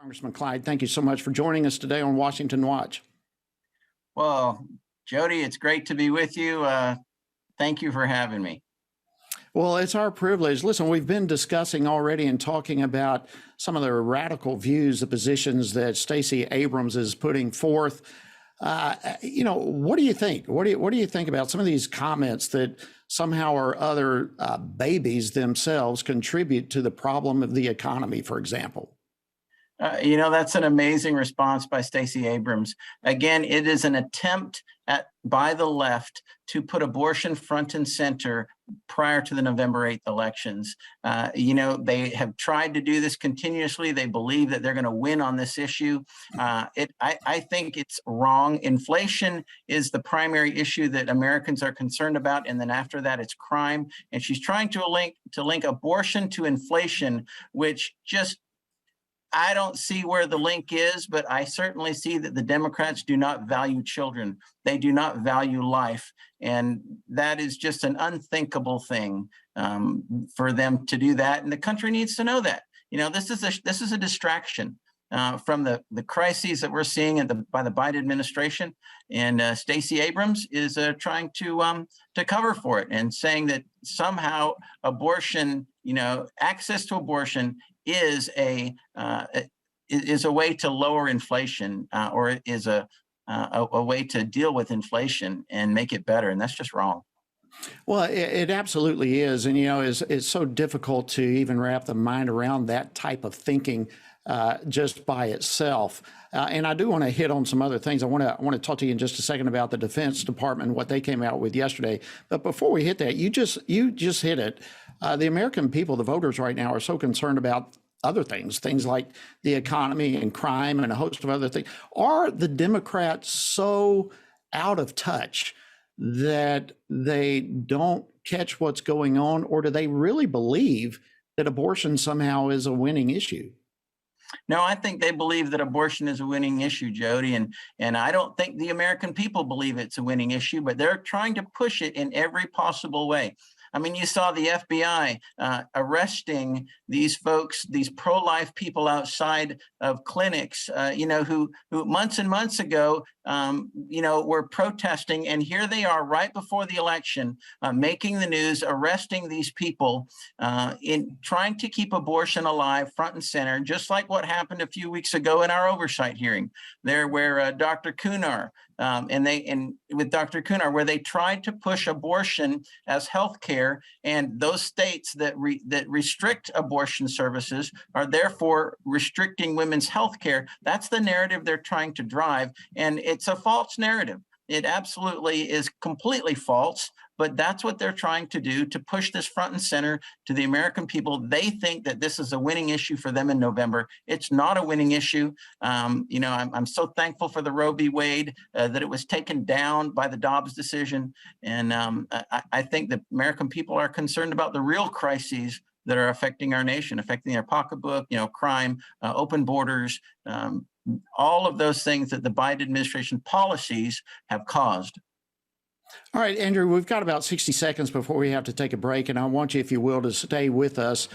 Congressman Clyde, thank you so much for joining us today on Washington Watch. Well, Jody, it's great to be with you. Thank you for having me. Well, it's our privilege. Listen, we've been discussing already and talking about some of the radical views, the positions that Stacey Abrams is putting forth. What do you think? What do you think about some of these comments that somehow or other babies themselves contribute to the problem of the economy, for example? That's an amazing response by Stacey Abrams. Again, it is an attempt by the left to put abortion front and center prior to the November 8th elections. They have tried to do this continuously. They believe that they're going to win on this issue. I think it's wrong. Inflation is the primary issue that Americans are concerned about, and then after that, it's crime. And she's trying to link abortion to inflation, which just I don't see where the link is, but I certainly see that the Democrats do not value children. They do not value life. And that is just an unthinkable thing for them to do that. And the country needs to know that. This is a distraction from the crises that we're seeing by the Biden administration. And Stacey Abrams is trying to cover for it and saying that somehow abortion, access to abortion is a way to lower inflation or is a way to deal with inflation and make it better. And that's just wrong. Well, it absolutely is. And, it's so difficult to even wrap the mind around that type of thinking just by itself. And I do want to hit on some other things. I want to talk to you in just a second about the Defense Department and what they came out with yesterday. But before we hit that, you just hit it. The American people, the voters right now, are so concerned about other things like the economy and crime and a host of other things. Are the Democrats so out of touch that they don't catch what's going on, or do they really believe that abortion somehow is a winning issue? No, I think they believe that abortion is a winning issue, Jody, and I don't think the American people believe it's a winning issue, but they're trying to push it in every possible way. I mean, you saw the FBI arresting these folks, these pro-life people outside of clinics, who months and months ago, were protesting. And here they are right before the election, making the news, arresting these people in trying to keep abortion alive front and center, just like what happened a few weeks ago in our oversight hearing there, where Dr. Kunar with Dr. Kunar, where they tried to push abortion as health care, and those states that restrict abortion services are therefore restricting women's health care. That's the narrative they're trying to drive, and it's a false narrative. It absolutely is completely false, but that's what they're trying to do, to push this front and center to the American people. They think that this is a winning issue for them in November. It's not a winning issue. I'm so thankful for the Roe v. Wade, that it was taken down by the Dobbs decision. And I think the American people are concerned about the real crises that are affecting our nation, affecting their pocketbook, crime, open borders, all of those things that the Biden administration policies have caused. All right, Andrew, we've got about 60 seconds before we have to take a break, and I want you, if you will, to stay with us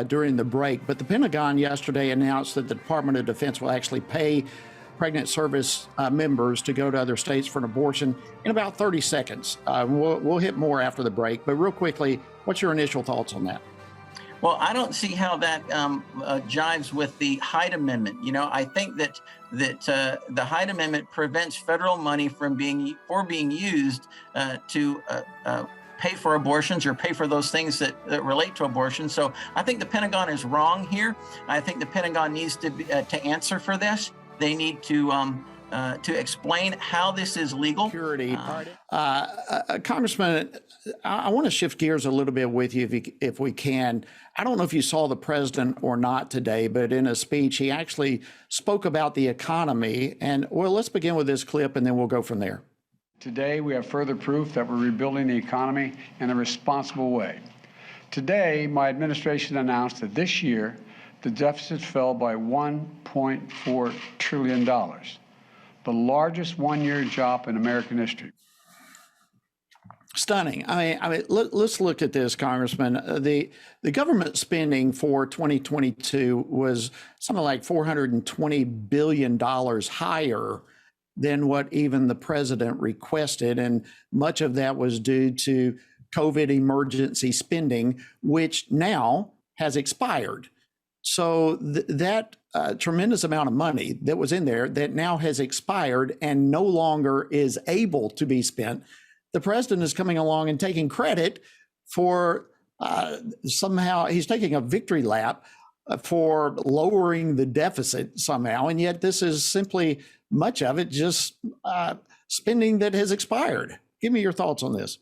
during the break. But the Pentagon yesterday announced that the Department of Defense will actually pay pregnant service members to go to other states for an abortion in about 30 seconds. We'll hit more after the break, but real quickly, what's your initial thoughts on that? Well, I don't see how that jives with the Hyde Amendment. I think that the Hyde Amendment prevents federal money from being used to pay for abortions or pay for those things that relate to abortion. So I think the Pentagon is wrong here. I think the Pentagon needs to answer for this. They need to explain how this is legal. Security. Congressman, I want to shift gears a little bit with you if we can. I don't know if you saw the president or not today, but in a speech, he actually spoke about the economy. And let's begin with this clip and then we'll go from there. Today, we have further proof that we're rebuilding the economy in a responsible way. Today, my administration announced that this year, the deficit fell by $1.4 trillion. The largest one-year drop in American history. Stunning. Let's look at this, Congressman. The government spending for 2022 was something like $420 billion higher than what even the president requested. And much of that was due to COVID emergency spending, which now has expired. So that tremendous amount of money that was in there that now has expired and no longer is able to be spent, the president is coming along and taking credit for somehow he's taking a victory lap for lowering the deficit somehow. And yet this is simply much of it just spending that has expired. Give me your thoughts on this.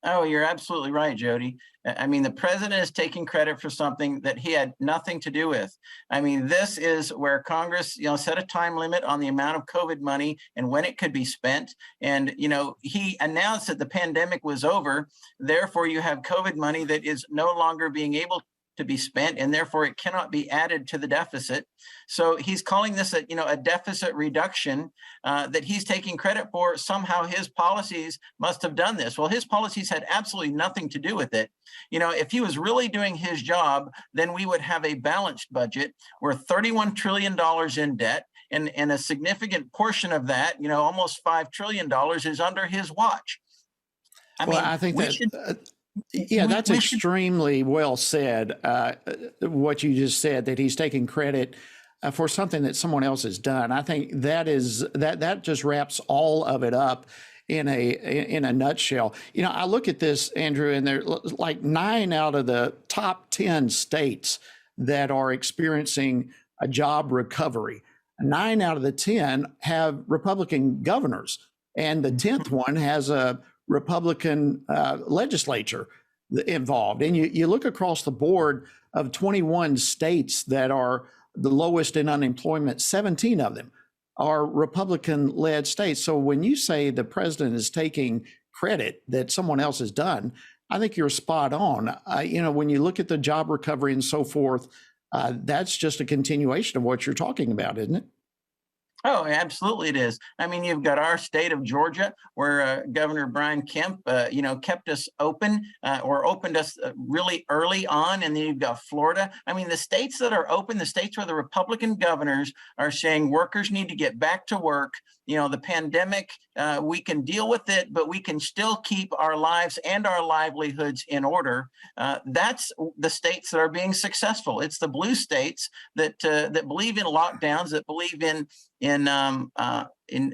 Oh, you're absolutely right, Jody. I mean, the president is taking credit for something that he had nothing to do with. I mean, this is where Congress, set a time limit on the amount of COVID money and when it could be spent. And, he announced that the pandemic was over. Therefore, you have COVID money that is no longer being able to be spent, and therefore it cannot be added to the deficit. So he's calling this a deficit reduction that he's taking credit for. Somehow his policies must have done this. Well, his policies had absolutely nothing to do with it. If he was really doing his job, then we would have a balanced budget. We're $31 trillion in debt, and a significant portion of that, almost $5 trillion is under his watch. I think that's extremely well said. What you just said, that he's taking credit for something that someone else has done. I think that just wraps all of it up in a nutshell. I look at this, Andrew, and there are like 9 out of the top 10 states that are experiencing a job recovery. 9 out of the 10 have Republican governors, and the 10th one has a Republican legislature involved. And you look across the board of 21 states that are the lowest in unemployment, 17 of them are Republican-led states. So when you say the president is taking credit that someone else has done, I think you're spot on. When you look at the job recovery and so forth, that's just a continuation of what you're talking about, isn't it? Oh, absolutely it is. I mean, you've got our state of Georgia, where Governor Brian Kemp, kept us open or opened us really early on. And then you've got Florida. I mean, the states that are open, the states where the Republican governors are saying workers need to get back to work. The pandemic, we can deal with it, but we can still keep our lives and our livelihoods in order. That's the states that are being successful. It's the blue states that believe in lockdowns, that believe in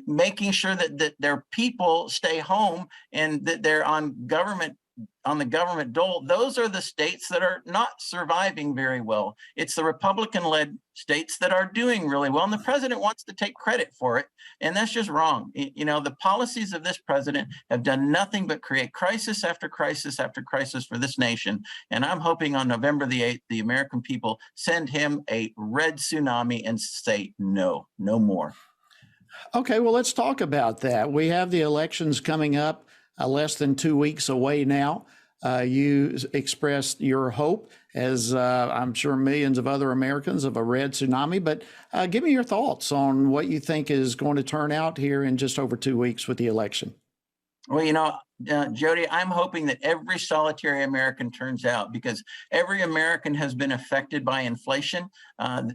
making sure that their people stay home and that they're on the government dole. Those are the states that are not surviving very well. It's the Republican-led states that are doing really well, and the president wants to take credit for it, and that's just wrong. The policies of this president have done nothing but create crisis after crisis after crisis for this nation, and I'm hoping on November the 8th, the American people send him a red tsunami and say, no more. Okay, well, let's talk about that. We have the elections coming up, less than 2 weeks away now. You expressed your hope, as I'm sure millions of other Americans, of a red tsunami. But give me your thoughts on what you think is going to turn out here in just over 2 weeks with the election. Well, Jody, I'm hoping that every solitary American turns out, because every American has been affected by inflation.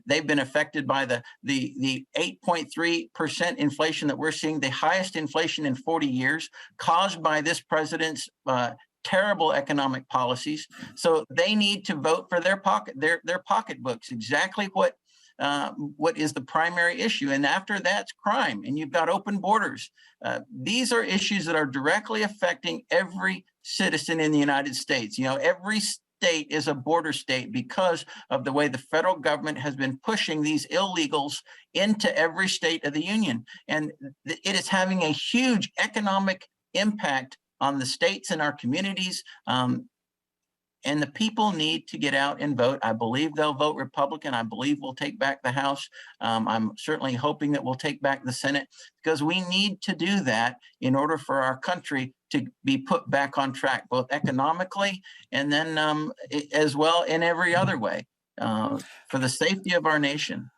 They've been affected by the 8.3% inflation that we're seeing, the highest inflation in 40 years, caused by this president's terrible economic policies. So they need to vote for their pocketbooks, exactly what is the primary issue. And after that's crime, and you've got open borders. These are issues that are directly affecting every citizen in the United States. Every state is a border state because of the way the federal government has been pushing these illegals into every state of the union. And it is having a huge economic impact on the states and our communities. And the people need to get out and vote. I believe they'll vote Republican. I believe we'll take back the House. I'm certainly hoping that we'll take back the Senate, because we need to do that in order for our country to be put back on track, both economically and then as well in every other way, for the safety of our nation.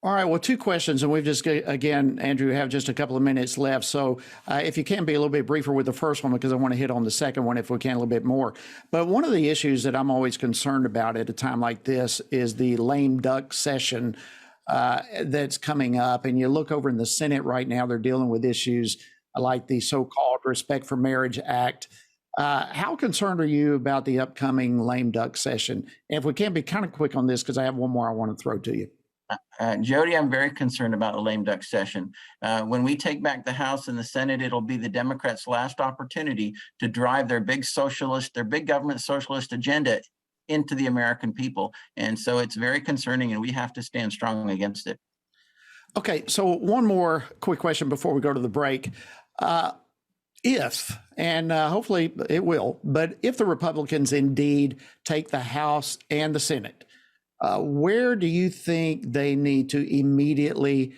All right. Well, two questions, and we've just, again, Andrew, have just a couple of minutes left. So if you can be a little bit briefer with the first one, because I want to hit on the second one if we can a little bit more. But one of the issues that I'm always concerned about at a time like this is the lame duck session that's coming up. And you look over in the Senate right now, they're dealing with issues like the so-called Respect for Marriage Act. How concerned are you about the upcoming lame duck session? And if we can be kind of quick on this, because I have one more I want to throw to you. Jody, I'm very concerned about a lame duck session. When we take back the House and the Senate, it'll be the Democrats' last opportunity to drive their big government socialist agenda into the American people. And so it's very concerning, and we have to stand strong against it. Okay, so one more quick question before we go to the break. If, and hopefully it will, but if the Republicans indeed take the House and the Senate, where do you think they need to immediately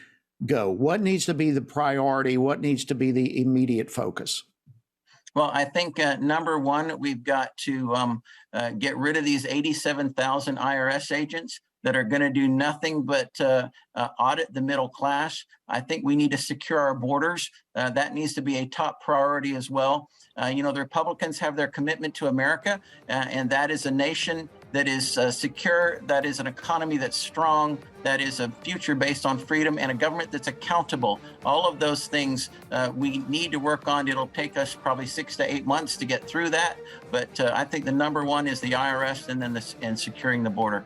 go? What needs to be the priority? What needs to be the immediate focus? Well, I think number one, we've got to get rid of these 87,000 IRS agents that are going to do nothing but audit the middle class. I think we need to secure our borders. That needs to be a top priority as well. The Republicans have their commitment to America, and that is a nation that is secure, that is an economy that's strong, that is a future based on freedom, and a government that's accountable. All of those things we need to work on. It'll take us probably 6 to 8 months to get through that, but I think the number one is the IRS and then and securing the border.